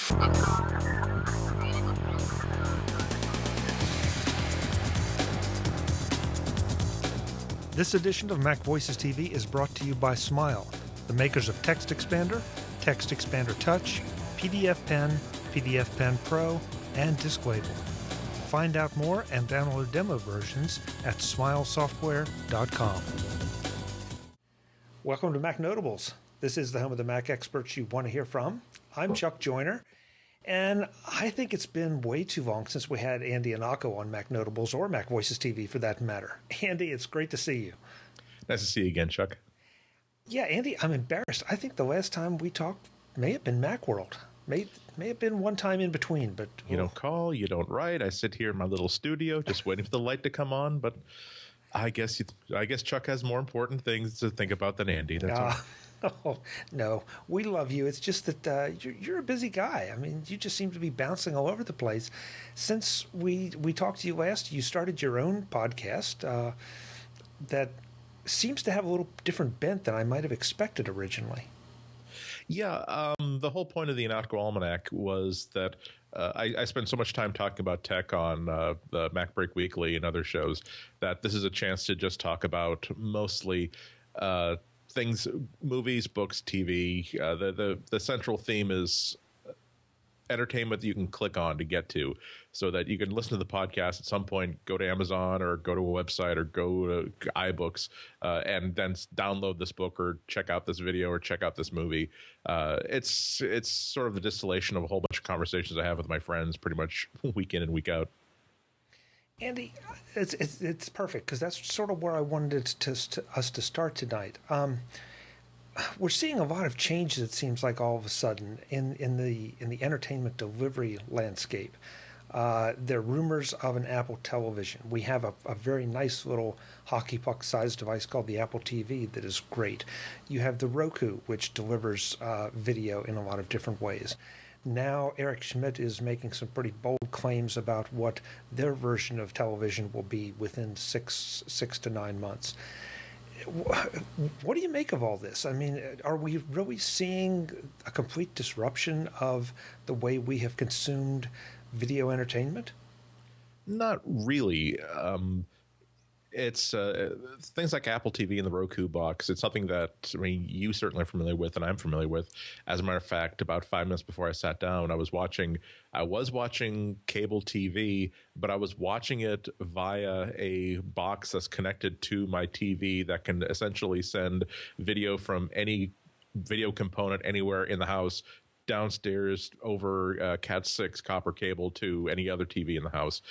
This edition of MacVoices TV is brought to you by Smile, the makers of Text Expander, Text Expander Touch, PDF Pen, PDF Pen Pro, and Disc Label. Find out more and download demo versions at smilesoftware.com. Welcome to MacNotables. This is the home of the Mac experts you want to hear from. I'm Chuck Joyner, and I think it's been way too long since we had Andy Ihnatko on MacNotables or MacVoices TV for that matter. Andy, it's great to see you. Nice to see you again, Chuck. Yeah, Andy, I'm embarrassed. I think the last time we talked may have been Macworld. May have been one time in between, but you don't call, you don't write. I sit here in my little studio just waiting for the light to come on. But I guess Chuck has more important things to think about than Andy. That's all. Oh, no, we love you. It's just that you're a busy guy. I mean, you just seem to be bouncing all over the place. Since we talked to you last, you started your own podcast that seems to have a little different bent than I might have expected originally. Yeah, the whole point of the Ihnatko Almanac was that I spend so much time talking about tech on the Mac Break Weekly and other shows that this is a chance to just talk about mostly things, movies, books, TV. The central theme is entertainment that you can click on to get to, so that you can listen to the podcast at some point, go to Amazon or go to a website or go to iBooks and then download this book or check out this video or check out this movie. It's sort of the distillation of a whole bunch of conversations I have with my friends pretty much week in and week out. Andy, it's perfect because that's sort of where I wanted us to start tonight. We're seeing a lot of changes, it seems like, all of a sudden in the entertainment delivery landscape. There are rumors of an Apple television. We have a very nice little hockey puck sized device called the Apple TV that is great. You have the Roku, which delivers video in a lot of different ways. Now Eric Schmidt is making some pretty bold claims about what their version of television will be within six to 9 months. What do you make of all this? I mean, are we really seeing a complete disruption of the way we have consumed video entertainment? Not really. It's things like Apple TV and the Roku box. It's something that, I mean, you certainly are familiar with and I'm familiar with. As a matter of fact, about 5 minutes before I sat down, I was watching cable TV, but I was watching it via a box that's connected to my TV that can essentially send video from any video component anywhere in the house downstairs over Cat 6 copper cable to any other TV in the house.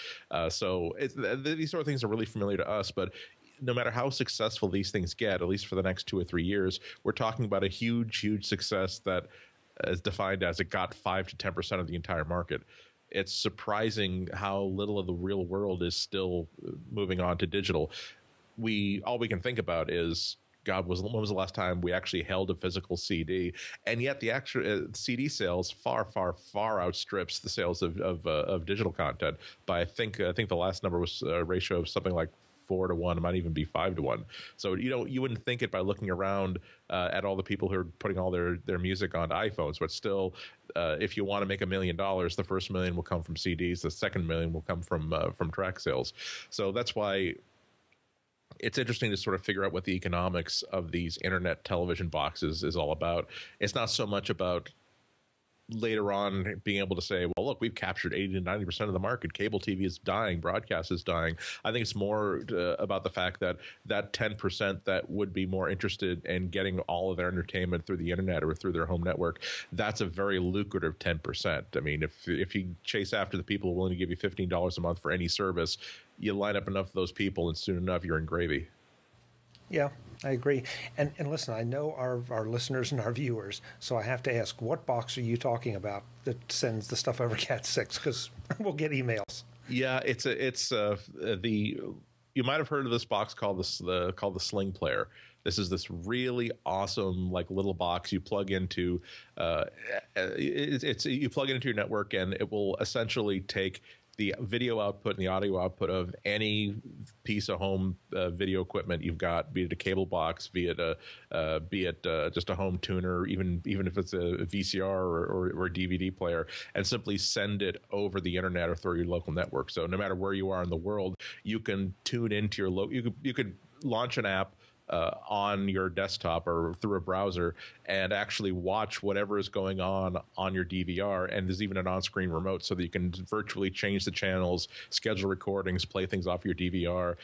So these sort of things are really familiar to us, but no matter how successful these things get, at least for the next 2 or 3 years, we're talking about a huge success that is defined as it got 5 to 10% of the entire market. It's surprising how little of the real world is still moving on to digital. All we can think about is, God, when was the last time we actually held a physical CD? And yet the actual CD sales far outstrips the sales of digital content by I think the last number was a ratio of something like 4 to 1. It might even be 5 to 1. So you wouldn't think it by looking around at all the people who are putting all their music on iPhones, but still, if you want to make $1 million, the first $1 million will come from CDs. The second $1 million will come from track sales. So that's why it's interesting to sort of figure out what the economics of these internet television boxes is all about. It's not so much about later on being able to say, well, look, we've captured 80 to 90% of the market. Cable TV is dying. Broadcast is dying. I think it's more about the fact that 10% that would be more interested in getting all of their entertainment through the internet or through their home network, that's a very lucrative 10%. I mean, if you chase after the people willing to give you $15 a month for any service, you line up enough of those people, and soon enough, you're in gravy. Yeah, I agree. And listen, I know our listeners and our viewers, so I have to ask, what box are you talking about that sends the stuff over Cat 6? Because we'll get emails. Yeah, you might have heard of this box called the Sling Player. This is this really awesome little box you plug into. You plug it into your network, and it will essentially take the video output and the audio output of any piece of home video equipment you've got, be it a cable box, be it just a home tuner, even if it's a VCR or a DVD player, and simply send it over the internet or through your local network. So no matter where you are in the world, you can tune into your you could launch an app on your desktop or through a browser and actually watch whatever is going on your DVR. And there's even an on-screen remote so that you can virtually change the channels, schedule recordings, play things off your DVR.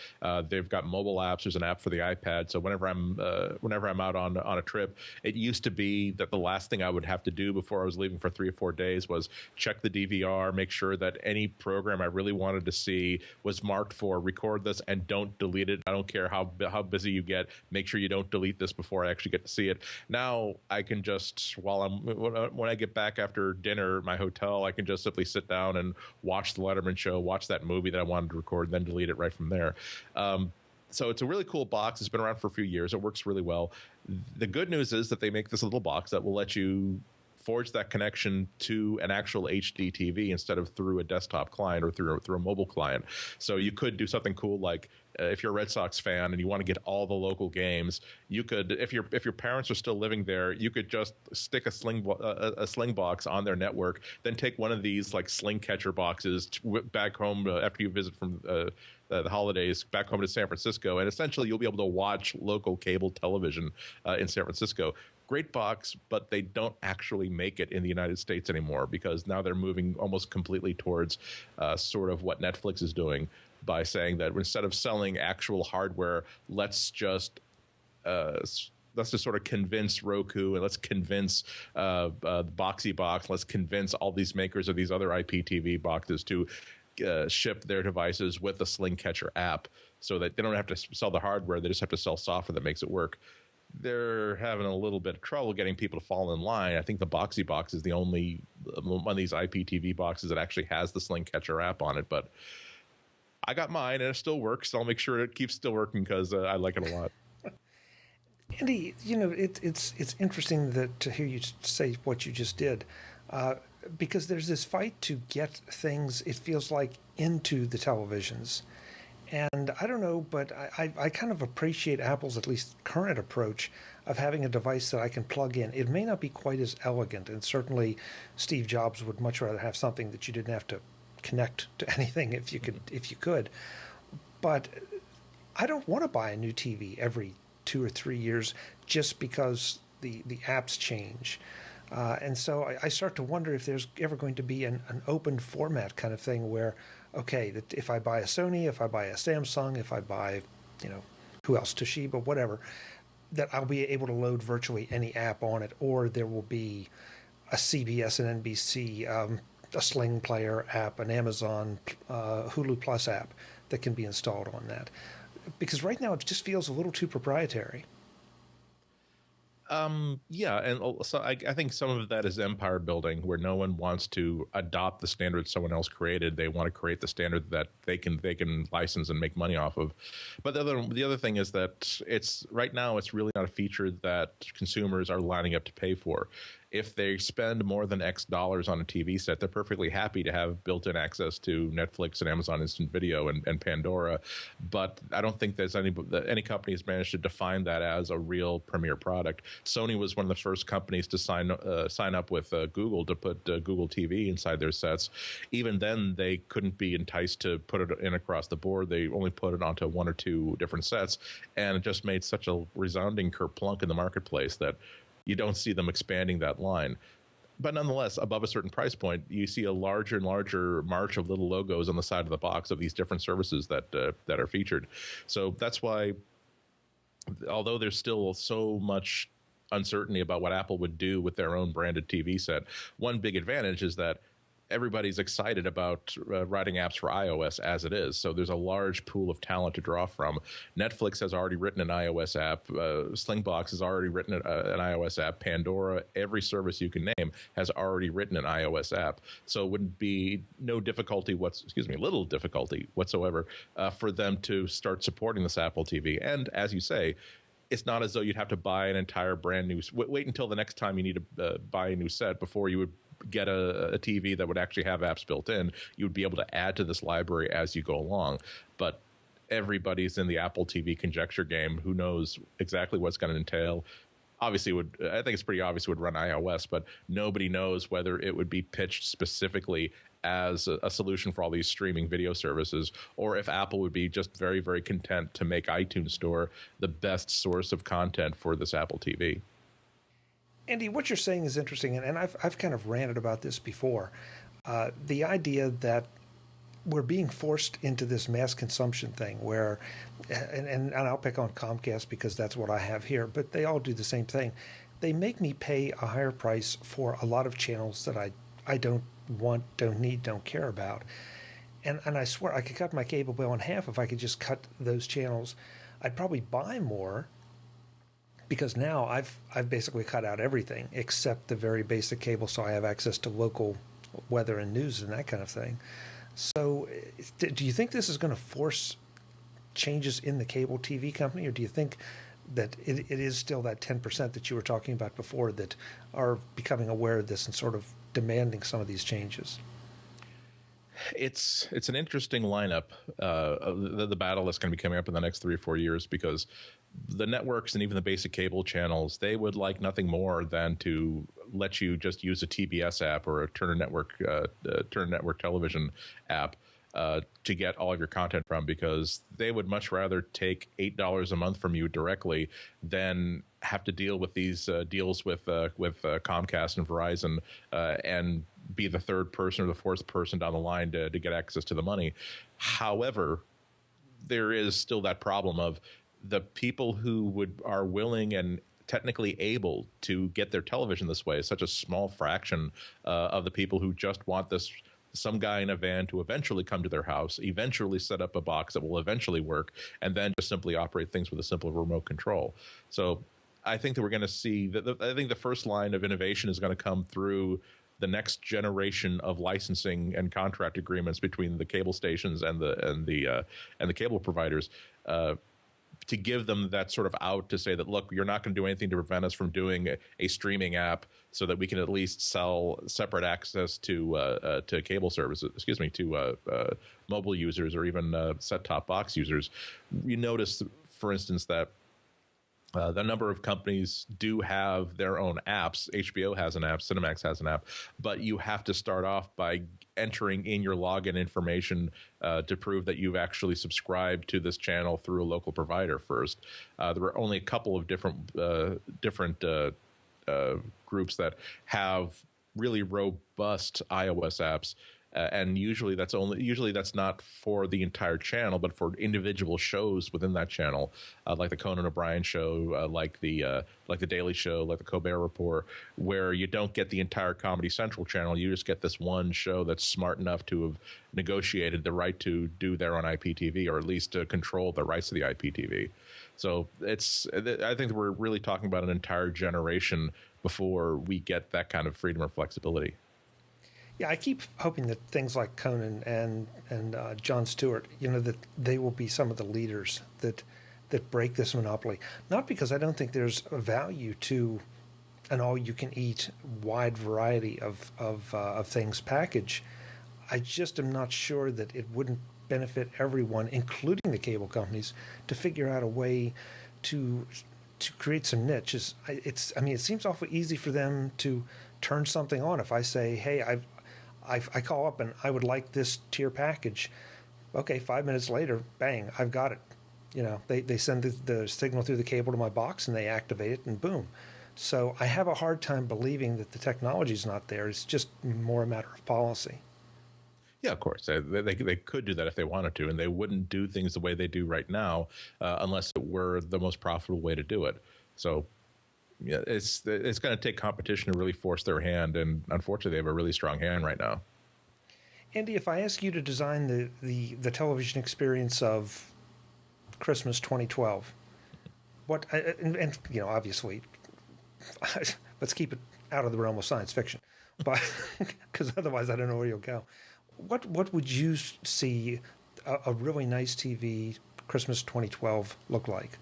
They've got mobile apps. There's an app for the iPad. So whenever I'm out on a trip, it used to be that the last thing I would have to do before I was leaving for 3 or 4 days was check the DVR, make sure that any program I really wanted to see was marked for record this and don't delete it. I don't care how busy you get. Make sure you don't delete this before I actually get to see it. Now I can just, when I get back after dinner at my hotel, I can just simply sit down and watch the Letterman show, watch that movie that I wanted to record, and then delete it right from there. So it's a really cool box. It's been around for a few years. It works really well. The good news is that they make this little box that will let you forge that connection to an actual HD TV instead of through a desktop client or through a mobile client. So you could do something cool like if you're a Red Sox fan and you want to get all the local games, you could, if your parents are still living there, you could just stick a sling box on their network, then take one of these like sling catcher boxes back home after you visit from the holidays back home to San Francisco, and essentially you'll be able to watch local cable television in San Francisco. Great box, but they don't actually make it in the United States anymore because now they're moving almost completely towards sort of what Netflix is doing by saying that instead of selling actual hardware, let's just sort of convince Roku and let's convince Boxy Box, let's convince all these makers of these other IPTV boxes to ship their devices with the Sling Catcher app so that they don't have to sell the hardware. They just have to sell software that makes it work. They're having a little bit of trouble getting people to fall in line. I think the Boxy Box is the only one of these IPTV boxes that actually has the Sling Catcher app on it. But I got mine and it still works. So I'll make sure it keeps still working because I like it a lot. Andy, it's interesting to hear you say what you just did, because there's this fight to get things, it feels like, into the televisions. And I don't know, but I kind of appreciate Apple's at least current approach of having a device that I can plug in. It may not be quite as elegant, and certainly Steve Jobs would much rather have something that you didn't have to connect to anything if you could. But I don't want to buy a new TV every 2 or 3 years just because the apps change. And so I start to wonder if there's ever going to be an open format kind of thing where, okay, that if I buy a Sony, if I buy a Samsung, if I buy, who else, Toshiba, whatever, that I'll be able to load virtually any app on it, or there will be a CBS and NBC, a Sling Player app, an Amazon Hulu Plus app that can be installed on that. Because right now it just feels a little too proprietary. Yeah, and so I think some of that is empire building, where no one wants to adopt the standard someone else created. They want to create the standard that they can license and make money off of. But the other thing is that right now it's really not a feature that consumers are lining up to pay for. If they spend more than X dollars on a TV set, they're perfectly happy to have built-in access to Netflix and Amazon Instant Video and Pandora. But I don't think there's any company has managed to define that as a real premier product. Sony was one of the first companies to sign up with Google to put Google TV inside their sets. Even then, they couldn't be enticed to put it in across the board. They only put it onto 1 or 2 different sets, and it just made such a resounding kerplunk in the marketplace that you don't see them expanding that line. But nonetheless, above a certain price point, you see a larger and larger march of little logos on the side of the box of these different services that are featured. So that's why, although there's still so much uncertainty about what Apple would do with their own branded TV set, one big advantage is that everybody's excited about writing apps for iOS as it is. So there's a large pool of talent to draw from. Netflix has already written an iOS app. Slingbox has already written an iOS app. Pandora, every service you can name, has already written an iOS app. So it would be little difficulty whatsoever for them to start supporting this Apple TV. And as you say, it's not as though you'd have to buy an entire brand new. Wait until the next time you need to buy a new set before you would get a TV that would actually have apps built in. You would be able to add to this library as you go along. But everybody's in the Apple TV conjecture game. Who knows exactly what's going to entail? Obviously, I think it's pretty obvious it would run iOS, but nobody knows whether it would be pitched specifically as a solution for all these streaming video services, or if Apple would be just very, very content to make iTunes Store the best source of content for this Apple TV. Andy, what you're saying is interesting, and I've kind of ranted about this before. The idea that we're being forced into this mass consumption thing where, and I'll pick on Comcast because that's what I have here, but they all do the same thing. They make me pay a higher price for a lot of channels that I don't want, don't need, don't care about. And I swear I could cut my cable bill in half if I could just cut those channels. I'd probably buy more because now I've basically cut out everything except the very basic cable, so I have access to local weather and news and that kind of thing. So do you think this is going to force changes in the cable TV company, or do you think that it is still that 10% that you were talking about before that are becoming aware of this and sort of demanding some of these changes? It's an interesting lineup, the battle that's going to be coming up in the next 3 or 4 years, because the networks and even the basic cable channels, they would like nothing more than to let you just use a TBS app or a Turner Network television app to get all of your content from, because they would much rather take $8 a month from you directly than have to deal with these deals with Comcast and Verizon and be the third person or the fourth person down the line to get access to the money. However, there is still that problem of the people who are willing and technically able to get their television this way is such a small fraction of the people who just want some guy in a van to eventually come to their house, eventually set up a box that will eventually work, and then just simply operate things with a simple remote control. So I think that we're going to see I think the first line of innovation is going to come through the next generation of licensing and contract agreements between the cable stations and the cable providers, to give them that sort of out to say that, look, you're not going to do anything to prevent us from doing a streaming app, so that we can at least sell separate access to cable services, to mobile users or even set-top box users. You notice, for instance, that the number of companies do have their own apps. HBO has an app, Cinemax has an app, but you have to start off by entering in your login information to prove that you've actually subscribed to this channel through a local provider first. There were only a couple of different groups that have really robust iOS apps. And usually that's not for the entire channel, but for individual shows within that channel, like the Conan O'Brien show, like the Daily Show, like the Colbert Report, where you don't get the entire Comedy Central channel. You just get this one show that's smart enough to have negotiated the right to do their own IPTV, or at least to control the rights to the IPTV. So I think we're really talking about an entire generation before we get that kind of freedom or flexibility. Yeah, I keep hoping that things like Conan and Jon Stewart, that they will be some of the leaders that break this monopoly. Not because I don't think there's a value to an all-you-can-eat wide variety of things package. I just am not sure that it wouldn't benefit everyone, including the cable companies, to figure out a way to create some niches. It seems awfully easy for them to turn something on. If I say, hey, I call up and I would like this tier package. Okay, 5 minutes later, bang, I've got it. They send the signal through the cable to my box and they activate it, and boom. So I have a hard time believing that the technology's not there. It's just more a matter of policy. Yeah, of course. They could do that if they wanted to, and they wouldn't do things the way they do right now unless it were the most profitable way to do it. So yeah, it's going to take competition to really force their hand, and unfortunately, they have a really strong hand right now. Andy, if I ask you to design the television experience of Christmas 2012, what and obviously, let's keep it out of the realm of science fiction, but because otherwise I don't know where you'll go. What would you see a really nice TV Christmas 2012 look like?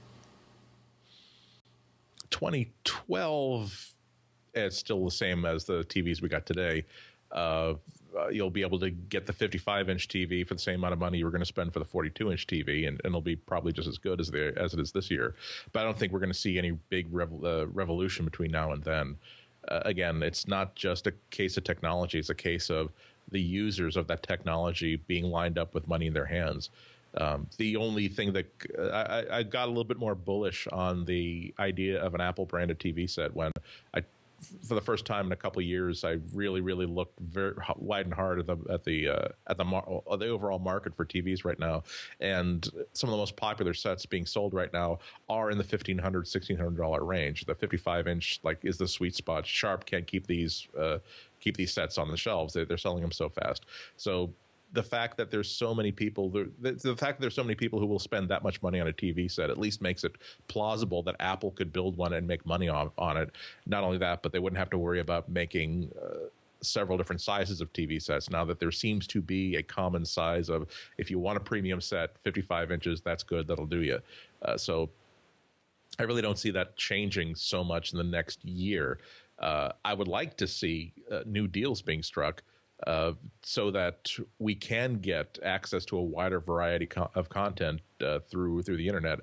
2012, it's still the same as the TVs we got today. You'll be able to get the 55-inch TV for the same amount of money you were going to spend for the 42-inch TV, and it'll be probably just as good as it is this year. But I don't think we're going to see any big revolution between now and then. Again, it's not just a case of technology; it's a case of the users of that technology being lined up with money in their hands. The only thing that I got a little bit more bullish on the idea of an Apple branded TV set when for the first time in a couple of years, I really looked very wide and hard at the overall market for TVs right now, and some of the most popular sets being sold right now are in the $1,500-$1,600 range. The 55-inch is the sweet spot. Sharp can't keep these sets on the shelves. They're selling them so fast. So the fact that there's so many people, the fact that there's so many people who will spend that much money on a TV set at least makes it plausible that Apple could build one and make money on it. Not only that, but they wouldn't have to worry about making several different sizes of TV sets. Now that there seems to be a common size of, if you want a premium set, 55 inches, that's good, that'll do you. So I really don't see that changing so much in the next year. I would like to see new deals being struck, so that we can get access to a wider variety of content through the internet.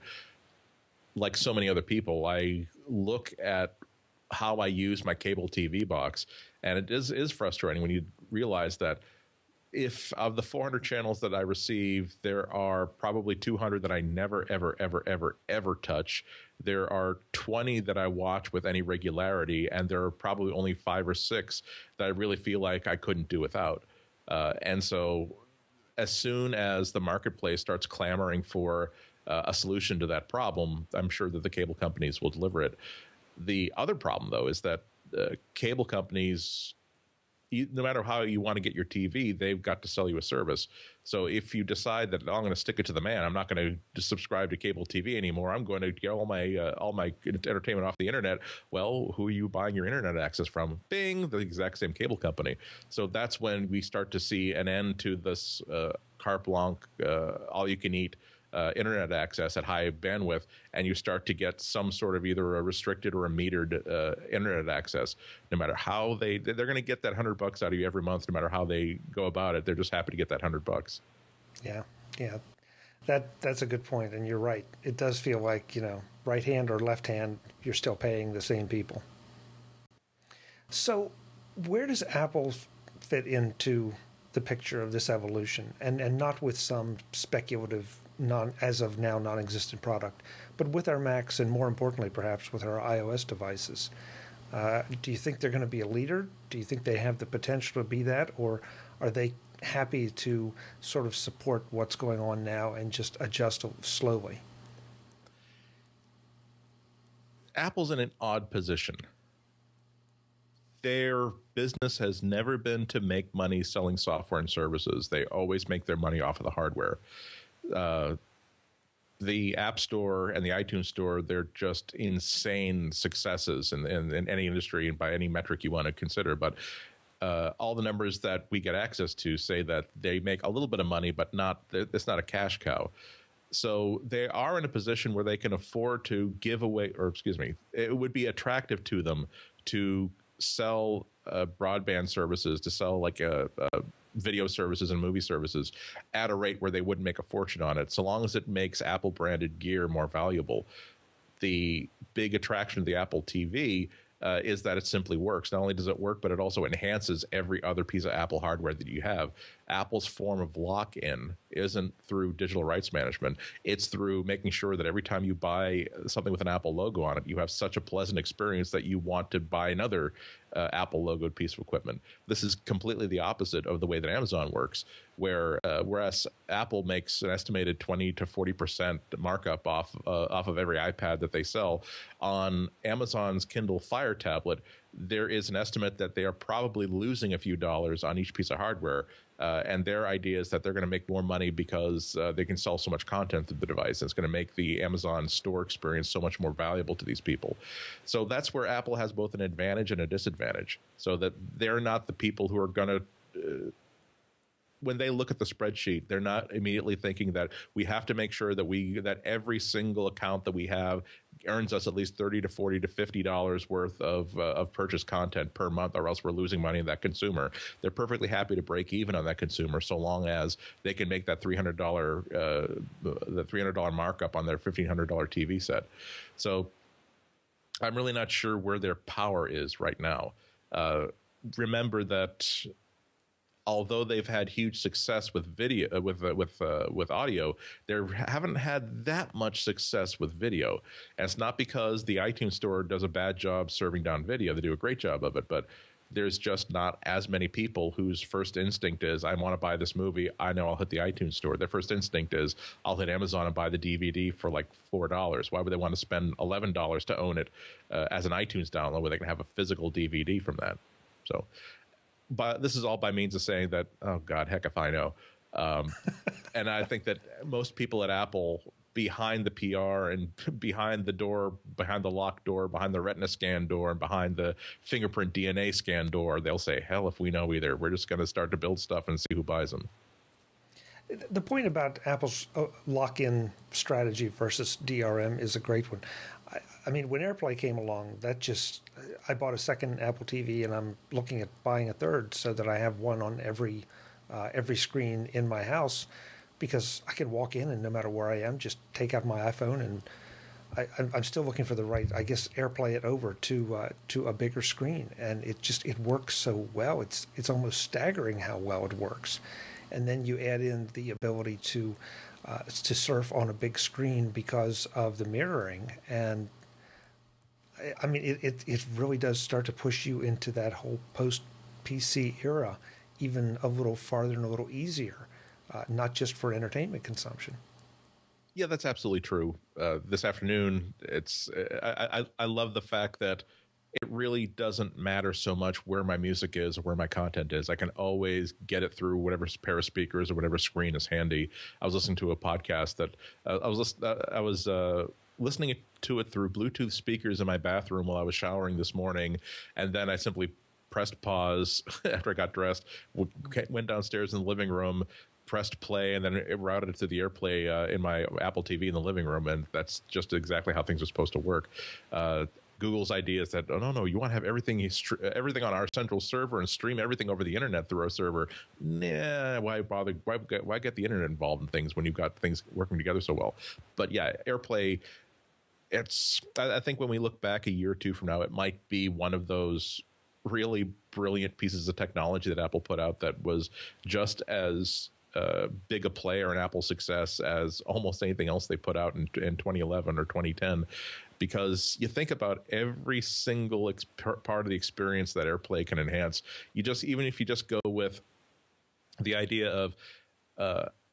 Like so many other people, I look at how I use my cable TV box, and it is frustrating when you realize that if of the 400 channels that I receive, there are probably 200 that I never, ever touch. There are 20 that I watch with any regularity, and there are probably only 5 or 6 that I really feel like I couldn't do without. And so as soon as the marketplace starts clamoring for a solution to that problem, I'm sure that the cable companies will deliver it. The other problem, though, is that cable companies, no matter how you want to get your TV, they've got to sell you a service. So if you decide that, oh, I'm going to stick it to the man, I'm not going to subscribe to cable TV anymore, I'm going to get all my entertainment off the internet. Well, who are you buying your internet access from? Bing, the exact same cable company. So that's when we start to see an end to this carte blanche, all you can eat internet access at high bandwidth, and you start to get some sort of either a restricted or a metered internet access. No matter how they're going to get that $100 out of you every month, no matter how they go about it. They're just happy to get that $100. Yeah, that's a good point, and you're right. It does feel like, right hand or left hand, you're still paying the same people. So, where does Apple fit into the picture of this evolution, and not with some speculative, as of now non-existent product, but with our Macs, and more importantly perhaps with our iOS devices? Do you think they're going to be a leader? Do you think they have the potential to be that, or are they happy to sort of support what's going on now and just adjust slowly? Apple's in an odd position. Their business has never been to make money selling software and services. They always make their money off of the hardware. The App Store and the iTunes Store, they're just insane successes in any industry and by any metric you want to consider. But all the numbers that we get access to say that they make a little bit of money, but it's not a cash cow. So they are in a position where they can afford to give away, or excuse me, it would be attractive to them to sell broadband services, to sell video services and movie services at a rate where they wouldn't make a fortune on it, so long as it makes Apple branded gear more valuable. The big attraction of the Apple TV is that it simply works. Not only does it work, but it also enhances every other piece of Apple hardware that you have. Apple's form of lock-in isn't through digital rights management. It's through making sure that every time you buy something with an Apple logo on it, you have such a pleasant experience that you want to buy another Apple logoed piece of equipment. This is completely the opposite of the way that Amazon works, whereas Apple makes an estimated 20 to 40% markup off of every iPad that they sell. On Amazon's Kindle Fire tablet, there is an estimate that they are probably losing a few dollars on each piece of hardware. And their idea is that they're going to make more money because they can sell so much content through the device. And it's going to make the Amazon store experience so much more valuable to these people. So that's where Apple has both an advantage and a disadvantage. So that they're not the people who are going to when they look at the spreadsheet, they're not immediately thinking that we have to make sure that every single account that we have earns us at least $30 to $40 to $50 worth of purchase content per month, or else we're losing money on that consumer. They're perfectly happy to break even on that consumer so long as they can make that $300 markup on their $1,500 TV set. So I'm really not sure where their power is right now. Remember that although they've had huge success with video, with audio, they haven't had that much success with video. And it's not because the iTunes Store does a bad job serving down video. They do a great job of it, but there's just not as many people whose first instinct is, I want to buy this movie. I know I'll hit the iTunes Store. Their first instinct is, I'll hit Amazon and buy the DVD for like $4. Why would they want to spend $11 to own it as an iTunes download where they can have a physical DVD from that? So, but this is all by means of saying that, oh God, heck if I know. And I think that most people at Apple, behind the PR and behind the door, behind the locked door, behind the retina scan door, and behind the fingerprint DNA scan door, they'll say, hell if we know either. We're just going to start to build stuff and see who buys them. The point about Apple's lock-in strategy versus DRM is a great one. I mean, when AirPlay came along, I bought a second Apple TV, and I'm looking at buying a third so that I have one on every screen in my house, because I can walk in and no matter where I am, just take out my iPhone, and I'm still looking for the right, I guess, AirPlay it over to a bigger screen, and it works so well. It's almost staggering how well it works. And then you add in the ability to surf on a big screen because of the mirroring, and I mean it really does start to push you into that whole post PC era, even a little farther and a little easier, not just for entertainment consumption. Yeah, that's absolutely true. This afternoon, I love the fact that it really doesn't matter so much where my music is or where my content is. I can always get it through whatever pair of speakers or whatever screen is handy. I was listening to a podcast that I was listening to it through Bluetooth speakers in my bathroom while I was showering this morning, and then I simply pressed pause after I got dressed, went downstairs in the living room, pressed play, and then it routed it to the AirPlay in my Apple TV in the living room, and that's just exactly how things are supposed to work. Google's idea is that, oh, no, you want to have everything on our central server and stream everything over the internet through our server. Nah, why bother? Why get the internet involved in things when you've got things working together so well? But yeah, AirPlay, I think when we look back a year or two from now, it might be one of those really brilliant pieces of technology that Apple put out that was just as big a player in Apple's success as almost anything else they put out in 2011 or 2010. Because you think about every single part of the experience that AirPlay can enhance. Even if you just go with the idea of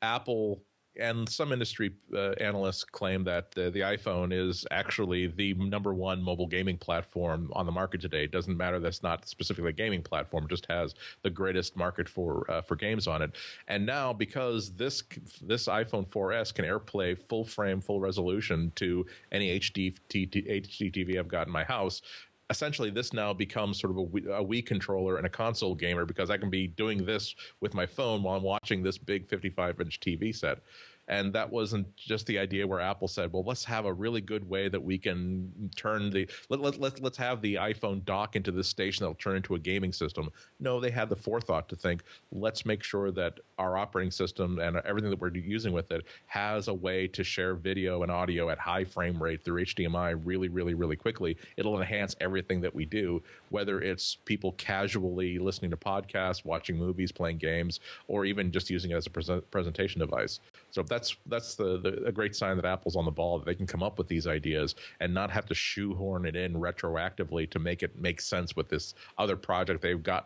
Apple, and some industry analysts claim that the iPhone is actually the #1 mobile gaming platform on the market today. It doesn't matter that's not specifically a gaming platform; it just has the greatest market for games on it. And now, because this iPhone 4S can AirPlay full frame, full resolution to any HD TV I've got in my house, essentially this now becomes sort of a Wii controller and a console gamer, because I can be doing this with my phone while I'm watching this big 55-inch TV set. And that wasn't just the idea where Apple said, well, let's have a really good way that we can turn let's have the iPhone dock into this station that'll turn into a gaming system. No, they had the forethought to think, let's make sure that our operating system and everything that we're using with it has a way to share video and audio at high frame rate through HDMI really, really, really quickly. It'll enhance everything that we do, whether it's people casually listening to podcasts, watching movies, playing games, or even just using it as a presentation device. So that's a great sign that Apple's on the ball, that they can come up with these ideas and not have to shoehorn it in retroactively to make it make sense with this other project they've got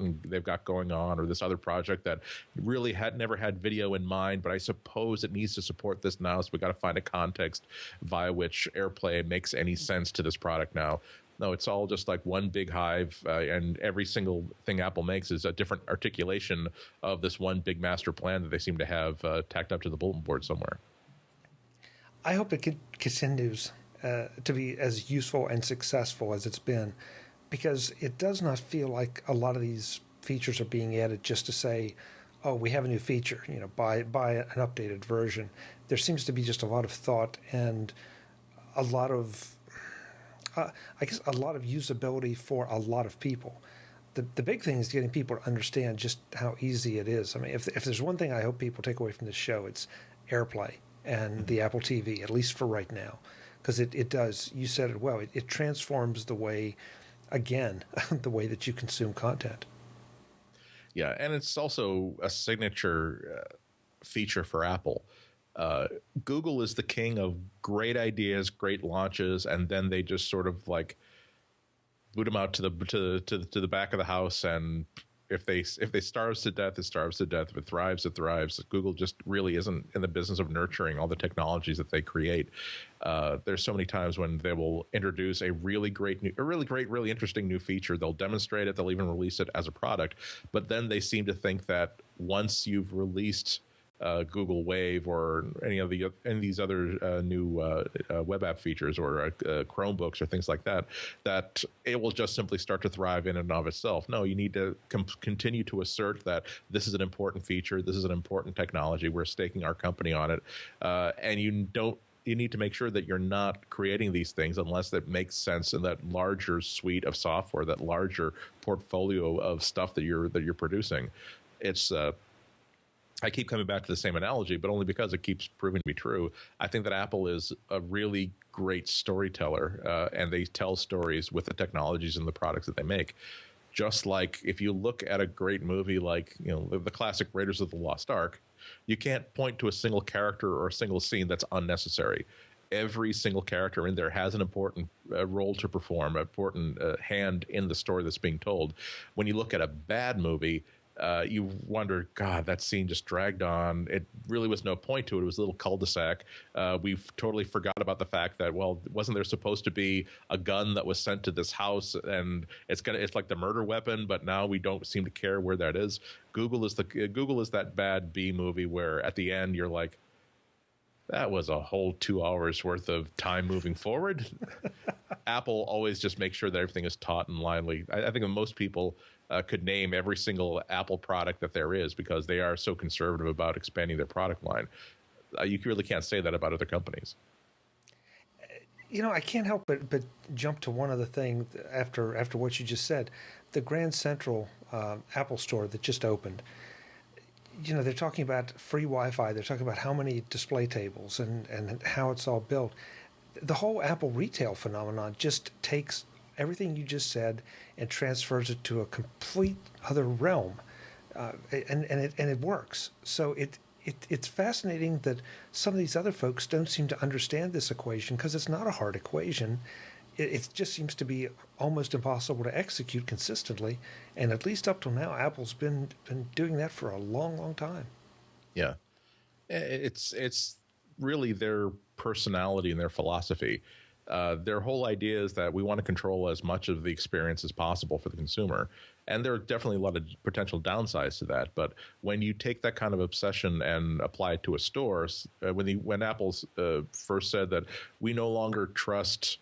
going on, or this other project that really never had video in mind, but I suppose it needs to support this now, so we got to find a context via which AirPlay makes any sense to this product now. No, it's all just like one big hive, and every single thing Apple makes is a different articulation of this one big master plan that they seem to have tacked up to the bulletin board somewhere. I hope it continues to be as useful and successful as it's been, because it does not feel like a lot of these features are being added just to say, oh, we have a new feature, buy an updated version. There seems to be just a lot of thought and a lot of, I guess, a lot of usability for a lot of people. The big thing is getting people to understand just how easy it is. I mean, if there's one thing I hope people take away from this show, it's AirPlay and the Apple TV, at least for right now, because it does. You said it well. It transforms the way, again, the way that you consume content. Yeah, and it's also a signature feature for Apple. Google is the king of great ideas, great launches, and then they just sort of like boot them out to the back of the house, and if they starves to death, it starves to death. If it thrives, it thrives. Google just really isn't in the business of nurturing all the technologies that they create. There's so many times when they will introduce a really great, really interesting new feature. They'll demonstrate it. They'll even release it as a product. But then they seem to think that once you've released Google Wave or any of these other new web app features or Chromebooks or things like that, that it will just simply start to thrive in and of itself. No, you need to continue to assert that this is an important feature, this is an important technology, we're staking our company on it, and you need to make sure that you're not creating these things unless it makes sense in that larger suite of software, that larger portfolio of stuff that you're producing. It's I keep coming back to the same analogy, but only because it keeps proving to be true. I think that Apple is a really great storyteller, and they tell stories with the technologies and the products that they make. Just like if you look at a great movie like the classic Raiders of the Lost Ark, you can't point to a single character or a single scene that's unnecessary. Every single character in there has an important role to perform, an important hand in the story that's being told. When you look at a bad movie, you wonder, God, that scene just dragged on. It really was no point to it. It was a little cul-de-sac. We've totally forgot about the fact that, well, wasn't there supposed to be a gun that was sent to this house, and it's like the murder weapon, but now we don't seem to care where that is. Google is that bad B movie where at the end you're like, that was a whole 2 hours worth of time moving forward. Apple always just makes sure that everything is taut and lively. I think that most people could name every single Apple product that there is because they are so conservative about expanding their product line. You really can't say that about other companies. I can't help but jump to one other thing after what you just said. The Grand Central Apple Store that just opened. They're talking about free Wi-Fi. They're talking about how many display tables and how it's all built. The whole Apple retail phenomenon just takes everything you just said and transfers it to a complete other realm, and it works. So it's fascinating that some of these other folks don't seem to understand this equation because it's not a hard equation. It just seems to be almost impossible to execute consistently, and at least up till now, Apple's been doing that for a long, long time. Yeah, it's really their personality and their philosophy. Their whole idea is that we want to control as much of the experience as possible for the consumer. And there are definitely a lot of potential downsides to that. But when you take that kind of obsession and apply it to a store, when Apple first said that we no longer trust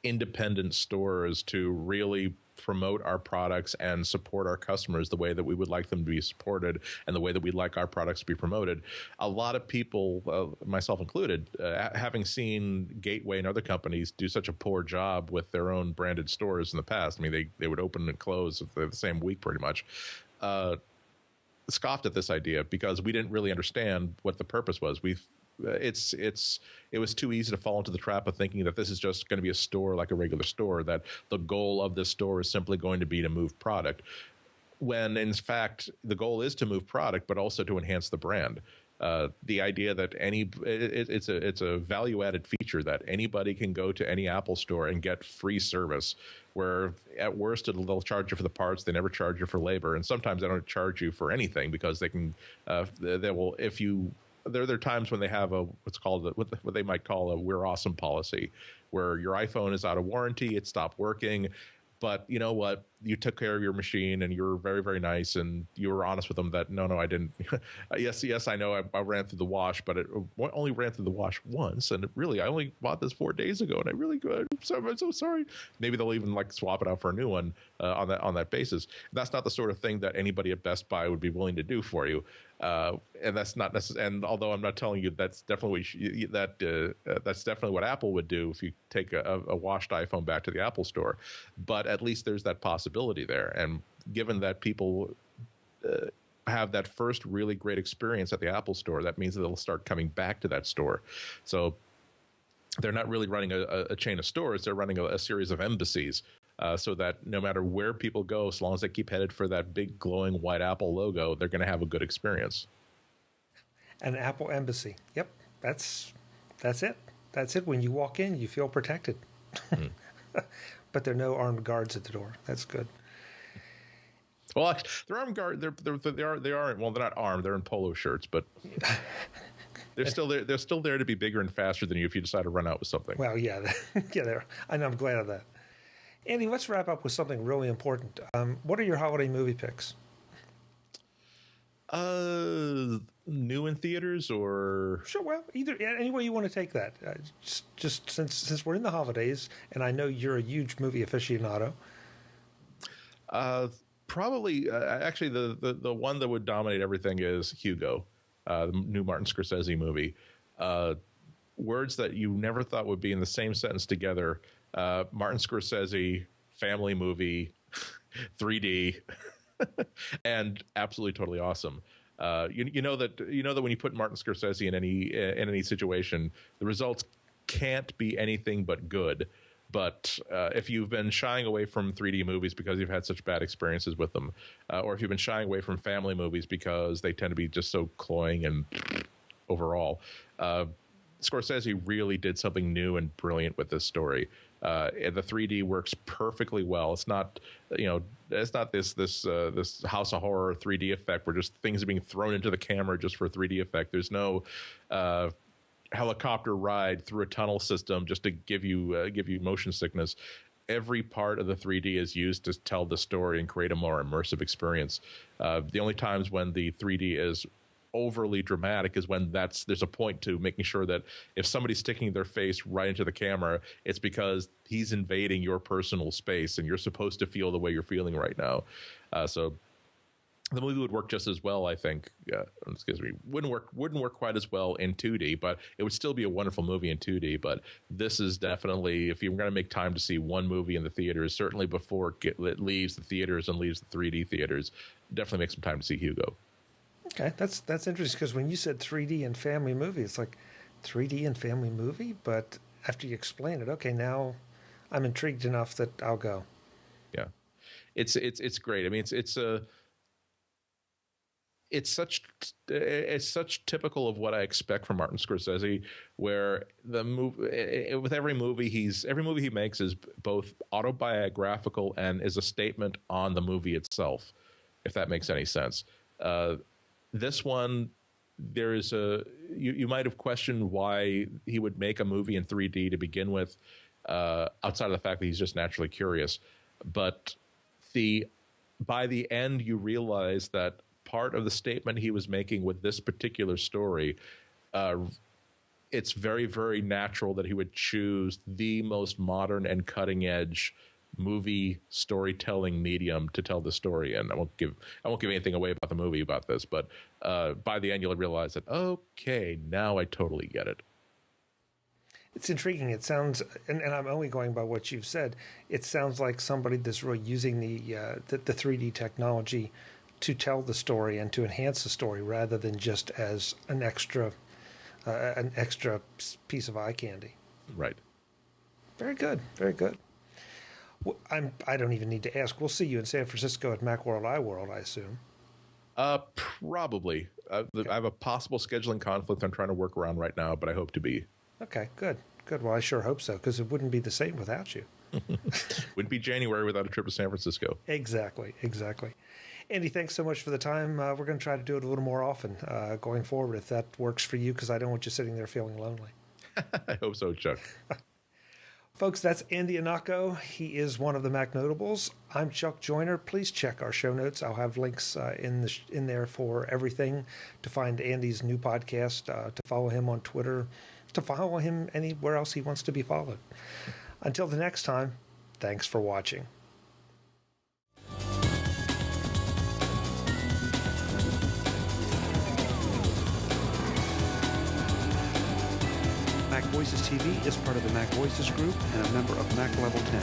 independent stores to really promote our products and support our customers the way that we would like them to be supported and the way that we'd like our products to be promoted. A lot of people, myself included, having seen Gateway and other companies do such a poor job with their own branded stores in the past. I mean, they would open and close the same week pretty much. Scoffed at this idea because we didn't really understand what the purpose was. It was too easy to fall into the trap of thinking that this is just going to be a store like a regular store, that the goal of this store is simply going to be to move product, when in fact the goal is to move product but also to enhance the brand. The idea that it's a value-added feature that anybody can go to any Apple store and get free service, where at worst they'll charge you for the parts, they never charge you for labor, and sometimes they don't charge you for anything because they can they will, if you there are times when they have what they might call a "we're awesome" policy, where your iPhone is out of warranty, it stopped working, but you know what? you took care of your machine and you were very, very nice, and you were honest with them that no, I didn't. Yes, I know I ran through the wash, but it only ran through the wash once, and I only bought this 4 days ago, and I'm so sorry. Maybe they'll even like swap it out for a new one on that basis. That's not the sort of thing that anybody at Best Buy would be willing to do for you. And that's not necessarily. And although I'm not telling you that's definitely that's definitely what Apple would do if you take a washed iPhone back to the Apple Store, but at least there's that possibility there. And given that people have that first really great experience at the Apple Store, that means that they'll start coming back to that store. So they're not really running a chain of stores; they're running a series of embassies. So that no matter where people go, as long as they keep headed for that big glowing white Apple logo, they're going to have a good experience. An Apple embassy. Yep, that's it. That's it. When you walk in, you feel protected. Mm. But there are no armed guards at the door. That's good. Well, actually, they're armed guard. They are. Well, they're not armed. They're in polo shirts, but they're still there. They're still there to be bigger and faster than you if you decide to run out with something. Well, yeah, yeah. And I'm glad of that. Andy, let's wrap up with something really important. What are your holiday movie picks? New in theaters or sure. Well, either any way you want to take that. Just since we're in the holidays, and I know you're a huge movie aficionado. Probably, actually, the one that would dominate everything is Hugo, the new Martin Scorsese movie. Words that you never thought would be in the same sentence together. Martin Scorsese, family movie, 3D, and absolutely totally awesome. You know that when you put Martin Scorsese in any situation, the results can't be anything but good. But if you've been shying away from 3D movies because you've had such bad experiences with them, or if you've been shying away from family movies because they tend to be just so cloying and overall, Scorsese really did something new and brilliant with this story. The 3D works perfectly well. It's not, it's not this House of Horror 3D effect where just things are being thrown into the camera just for 3D effect. There's no helicopter ride through a tunnel system just to give you motion sickness. Every part of the 3D is used to tell the story and create a more immersive experience. The only times when the 3D is overly dramatic is when there's a point to making sure that if somebody's sticking their face right into the camera, it's because he's invading your personal space and you're supposed to feel the way you're feeling right now. So the movie would work just as well, I think. Excuse me, wouldn't work quite as well in 2D, but it would still be a wonderful movie in 2D. But this is definitely, if you're going to make time to see one movie in the theaters, certainly before it leaves the theaters and leaves the 3D theaters, definitely make some time to see Hugo. Okay, that's interesting because when you said 3D and family movie, it's like 3D and family movie. But after you explain it, okay, now I'm intrigued enough that I'll go. Yeah, it's great. I mean, it's such typical of what I expect from Martin Scorsese, where the movie with every movie he makes is both autobiographical and is a statement on the movie itself, if that makes any sense. This one, there is you might have questioned why he would make a movie in 3D to begin with, outside of the fact that he's just naturally curious. But by the end, you realize that part of the statement he was making with this particular story, it's very, very natural that he would choose the most modern and cutting edge movie storytelling medium to tell the story. And I won't give anything away about the movie about this, but by the end you'll realize that, okay, now I totally get it. It's intriguing. It sounds, and I'm only going by what you've said, it sounds like somebody that's really using the 3D technology to tell the story and to enhance the story rather than just as an extra piece of eye candy. Right. Very good. Very good. Well, I don't even need to ask. We'll see you in San Francisco at Macworld iWorld, I assume. Probably. I have a possible scheduling conflict I'm trying to work around right now, but I hope to be. Okay, good. Well, I sure hope so, because it wouldn't be the same without you. Wouldn't be January without a trip to San Francisco. Exactly. Andy, thanks so much for the time. We're going to try to do it a little more often going forward, if that works for you, because I don't want you sitting there feeling lonely. I hope so, Chuck. Folks, that's Andy Ihnatko. He is one of the MacNotables. I'm Chuck Joyner. Please check our show notes. I'll have links in there for everything, to find Andy's new podcast, to follow him on Twitter, to follow him anywhere else he wants to be followed. Until the next time, thanks for watching. MacVoices TV is part of the MacVoices group and a member of Mac Level 10.